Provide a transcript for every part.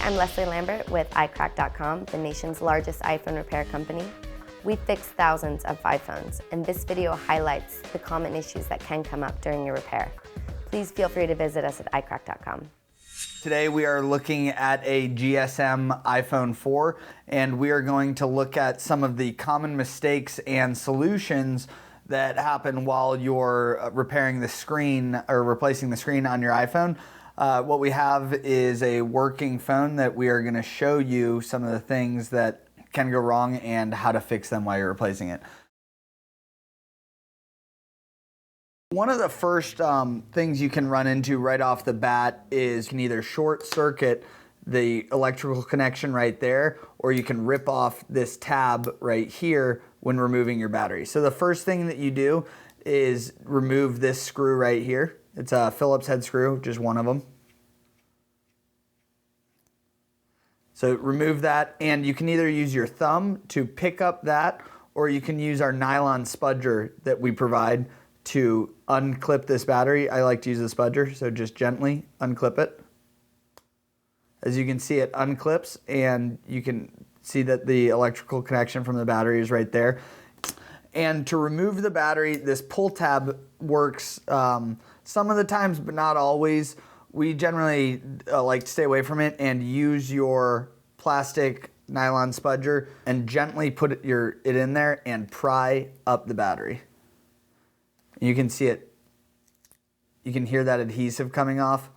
I'm Leslie Lambert with iCracked.com, the nation's largest iPhone repair company. We fix thousands of iPhones, and this video highlights the common issues that can come up during your repair. Please feel free to visit us at iCracked.com. Today we are looking at a GSM iPhone 4, and we are going to look at some of the common mistakes and solutions that happen while you're repairing the screen or replacing the screen on your iPhone. What we have is a working phone that we are going to show you some of the things that can go wrong and how to fix them while you're replacing it. One of the first things you can run into right off the bat is you can either short circuit the electrical connection right there, or you can rip off this tab right here when removing your battery. So the first thing that you do is remove this screw right here. It's a Phillips head screw, just one of them. So remove that, and you can either use your thumb to pick up that, or you can use our nylon spudger that we provide to unclip this battery. I like to use the spudger, so just gently unclip it. As you can see, it unclips, and you can see that the electrical connection from the battery is right there. And to remove the battery, this pull tab works some of the times, but not always. We generally like to stay away from it and use your plastic nylon spudger and gently put it in there and pry up the battery. You can see it. You can hear that adhesive coming off.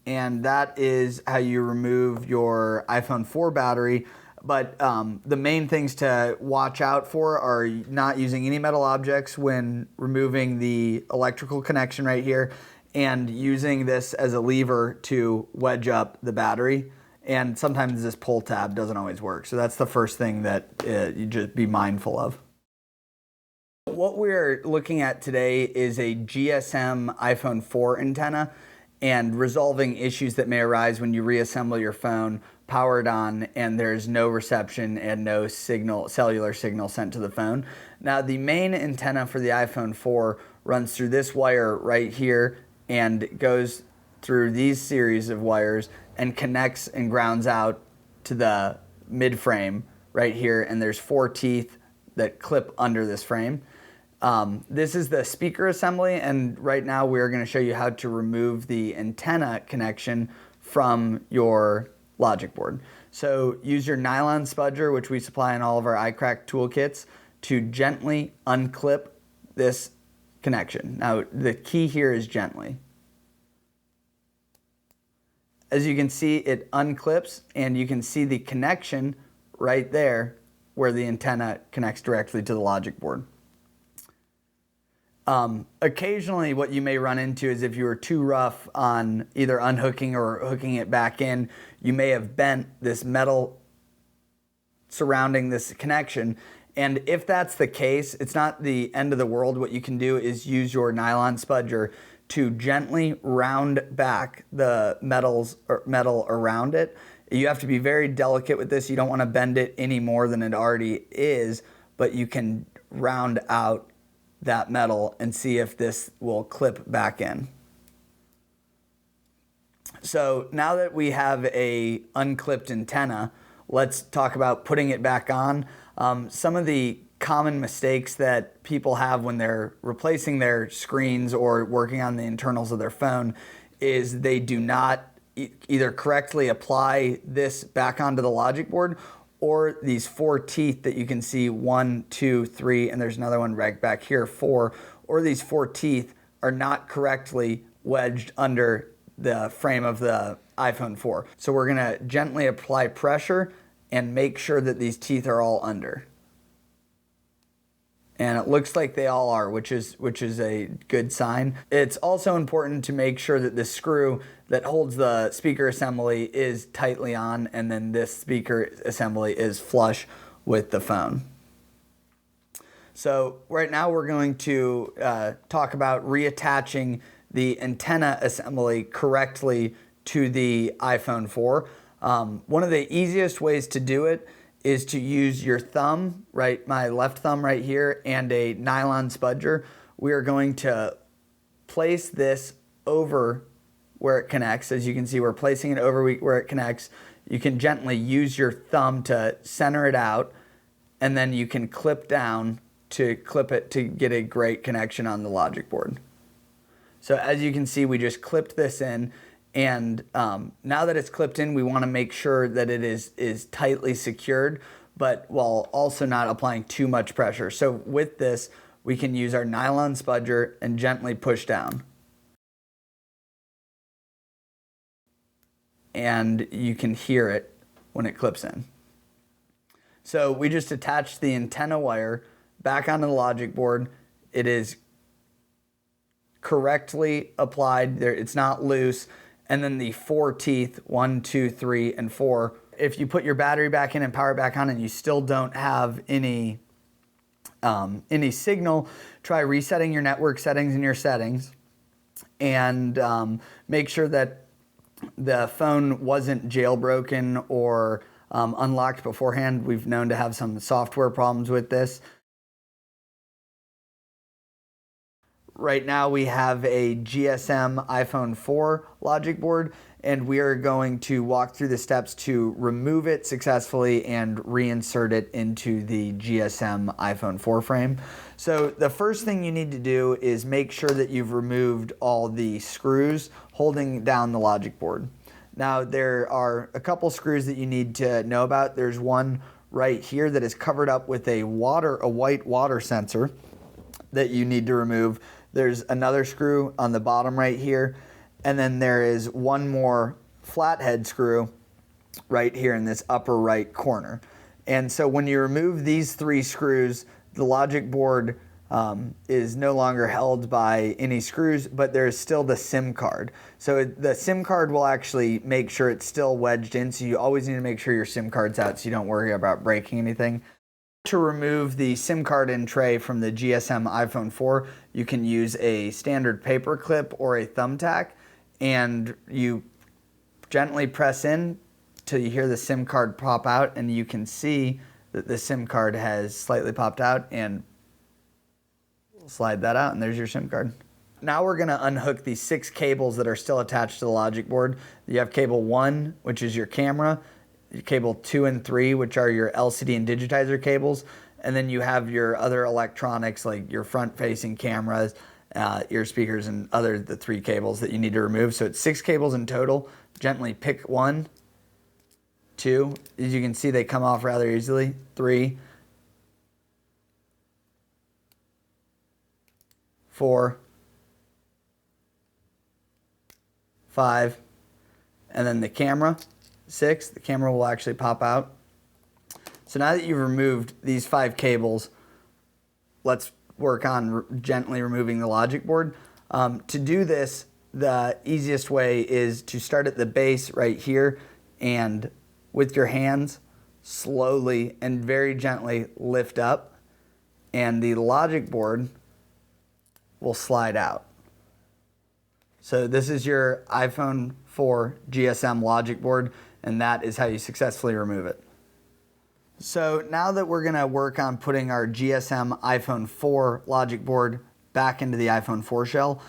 And that is how you remove your iPhone 4 battery. But the main things to watch out for are not using any metal objects when removing the electrical connection right here, and using this as a lever to wedge up the battery. And sometimes this pull tab doesn't always work. So that's the first thing that you just be mindful of. What we're looking at today is a GSM iPhone 4 antenna and resolving issues that may arise when you reassemble your phone powered on and there's no reception and no cellular signal sent to the phone. Now, the main antenna for the iPhone 4 runs through this wire right here and goes through these series of wires and connects and grounds out to the mid frame right here, and there's 4 teeth that clip under this frame. This is the speaker assembly, and right now we're going to show you how to remove the antenna connection from your logic board. So use your nylon spudger, which we supply in all of our iCracked toolkits, to gently unclip this connection. Now, the key here is gently. As you can see, it unclips, and you can see the connection right there where the antenna connects directly to the logic board. Occasionally what you may run into is if you were too rough on either unhooking or hooking it back in, you may have bent this metal surrounding this connection. And if that's the case, it's not the end of the world. What you can do is use your nylon spudger to gently round back the metal around it. You have to be very delicate with this. You don't want to bend it any more than it already is, but you can round out that metal and see if this will clip back in. So now that we have a unclipped antenna, let's talk about putting it back on. Some of the common mistakes that people have when they're replacing their screens or working on the internals of their phone is they do not either correctly apply this back onto the logic board, or these 4 teeth that you can see, 1, 2, 3, and there's another one right back here, 4, or these 4 teeth are not correctly wedged under the frame of the iPhone 4. So we're gonna gently apply pressure and make sure that these teeth are all under. And it looks like they all are, which is a good sign. It's also important to make sure that the screw that holds the speaker assembly is tightly on, and then this speaker assembly is flush with the phone. So right now we're going to talk about reattaching the antenna assembly correctly to the iPhone 4. One of the easiest ways to do it is to use your thumb, right, my left thumb right here, and a nylon spudger. We are going to place this over where it connects. As you can see, we're placing it over where it connects. You can gently use your thumb to center it out, and then you can clip down to clip it to get a great connection on the logic board. So as you can see, we just clipped this in, and now that it's clipped in, we want to make sure that it is tightly secured, but while also not applying too much pressure. So with this, we can use our nylon spudger and gently push down. And you can hear it when it clips in. So we just attached the antenna wire back onto the logic board. It is correctly applied there, it's not loose. And then the 4 teeth, 1, 2, 3, and 4. If you put your battery back in and power it back on and you still don't have any signal, try resetting your network settings in your settings, and make sure that the phone wasn't jailbroken or unlocked beforehand. We've known to have some software problems with this. Right now we have a GSM iPhone 4 logic board, and we are going to walk through the steps to remove it successfully and reinsert it into the GSM iPhone 4 frame. So the first thing you need to do is make sure that you've removed all the screws holding down the logic board. Now there are a couple screws that you need to know about. There's one right here that is covered up with a white water sensor that you need to remove. There's another screw on the bottom right here, and then there is one more flathead screw right here in this upper right corner. And so when you remove these 3 screws, the logic board is no longer held by any screws, but there's still the SIM card. So the SIM card will actually make sure it's still wedged in, so you always need to make sure your SIM card's out so you don't worry about breaking anything. To remove the SIM card in tray from the GSM iPhone 4, you can use a standard paper clip or a thumbtack, and you gently press in till you hear the SIM card pop out, and you can see that the SIM card has slightly popped out, and slide that out, and there's your SIM card. Now we're going to unhook the 6 cables that are still attached to the logic board. You have cable 1, which is your camera, cable 2 and 3, which are your LCD and digitizer cables, and then you have your other electronics like your front-facing cameras, ear speakers, and the 3 cables that you need to remove. So it's 6 cables in total. Gently pick 1, 2. As you can see, they come off rather easily. 3, 4, 5, and then the camera. 6, the camera will actually pop out. So now that you've removed these 5 cables, let's work on gently removing the logic board. To do this, the easiest way is to start at the base right here, and with your hands, slowly and very gently lift up, and the logic board will slide out. So this is your iPhone 4 GSM logic board, and that is how you successfully remove it. So now that we're going to work on putting our GSM iPhone 4 logic board back into the iPhone 4 shell,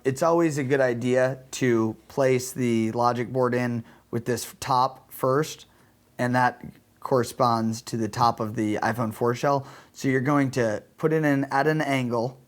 it's always a good idea to place the logic board in with this top first, and that corresponds to the top of the iPhone 4 shell. So you're going to put it in at an angle,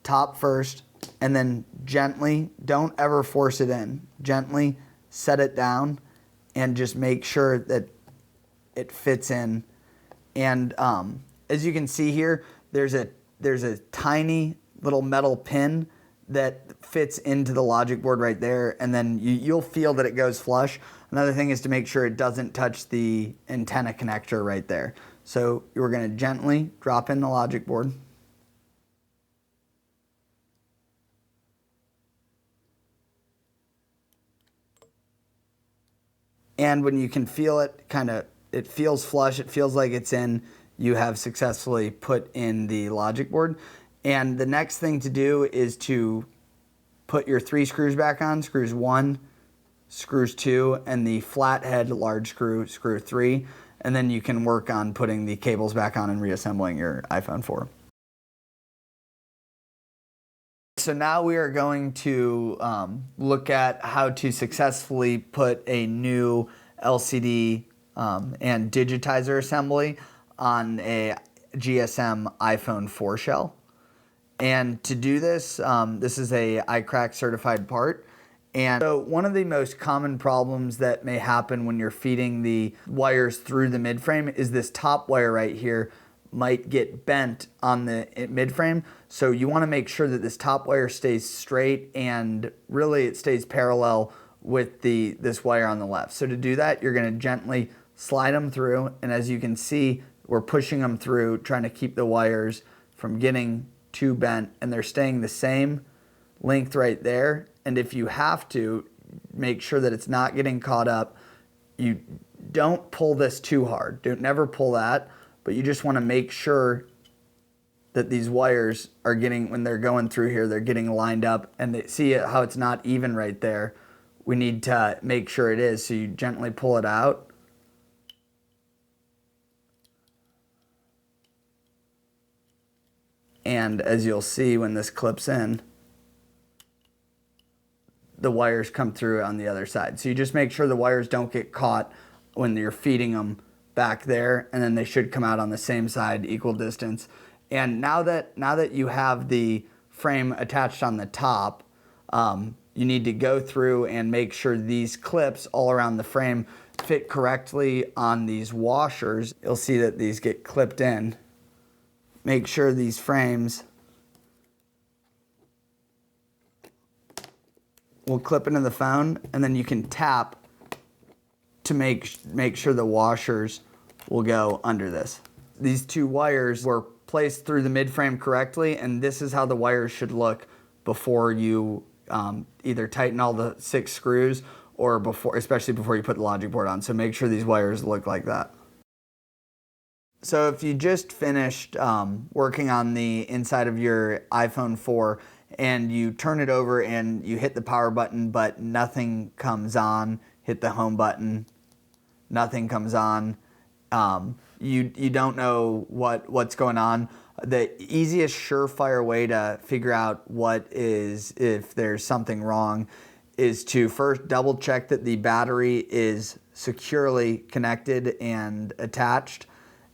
top first, and then gently, don't ever force it in, gently set it down and just make sure that it fits in. And as you can see here, there's a tiny little metal pin that fits into the logic board right there, and then you'll feel that it goes flush. Another thing is to make sure it doesn't touch the antenna connector right there. So we're going to gently drop in the logic board. And when you can feel it, it feels flush, it feels like it's in, you have successfully put in the logic board. And the next thing to do is to put your 3 screws back on, screws 1, screws 2, and the flathead large screw, screw 3. And then you can work on putting the cables back on and reassembling your iPhone 4. So now we are going to look at how to successfully put a new LCD and digitizer assembly on a GSM iPhone 4 shell. And to do this, this is a iCracked certified part. And so one of the most common problems that may happen when you're feeding the wires through the midframe is this top wire right here might get bent on the midframe. So you want to make sure that this top wire stays straight and really it stays parallel with this wire on the left. So to do that, you're going to gently slide them through. And as you can see, we're pushing them through, trying to keep the wires from getting too bent, and they're staying the same length right there. And if you have to, make sure that it's not getting caught up. You don't pull this too hard. Don't never pull that, but you just want to make sure that these wires are getting, when they're going through here, they're getting lined up, and they see how it's not even right there. We need to make sure it is, so you gently pull it out. And as you'll see when this clips in, the wires come through on the other side. So you just make sure the wires don't get caught when you're feeding them back there, and then they should come out on the same side, equal distance. And now that you have the frame attached on the top, you need to go through and make sure these clips all around the frame fit correctly on these washers. You'll see that these get clipped in. Make sure these frames will clip into the phone, and then you can tap to make sure the washers will go under this. These two wires were placed through the midframe correctly, and this is how the wires should look before you either tighten all the 6 screws or especially before you put the logic board on. So make sure these wires look like that. So if you just finished working on the inside of your iPhone 4 and you turn it over and you hit the power button but nothing comes on, hit the home button, nothing comes on, you don't know what's going on, the easiest surefire way to figure out if there's something wrong is to first double check that the battery is securely connected and attached.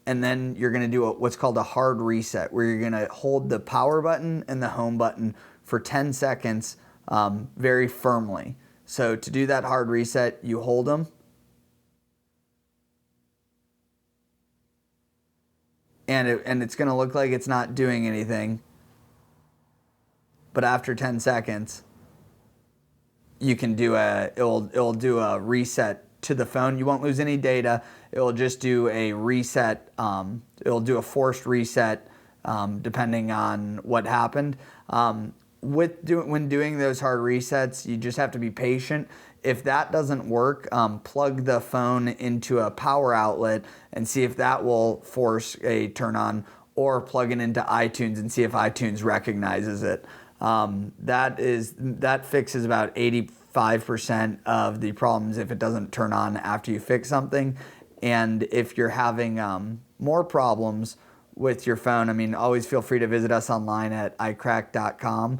And then you're going to do what's called a hard reset, where you're going to hold the power button and the home button for 10 seconds very firmly. So to do that hard reset, you hold them. And it's going to look like it's not doing anything. But after 10 seconds, you can do it'll do a reset to the phone. You won't lose any data. It will just do a reset. It'll do a forced reset depending on what happened. When doing those hard resets, you just have to be patient. If that doesn't work, plug the phone into a power outlet and see if that will force a turn on, or plug it into iTunes and see if iTunes recognizes it. That fixes about 85% of the problems if it doesn't turn on after you fix something. And if you're having more problems with your phone, always feel free to visit us online at iCracked.com.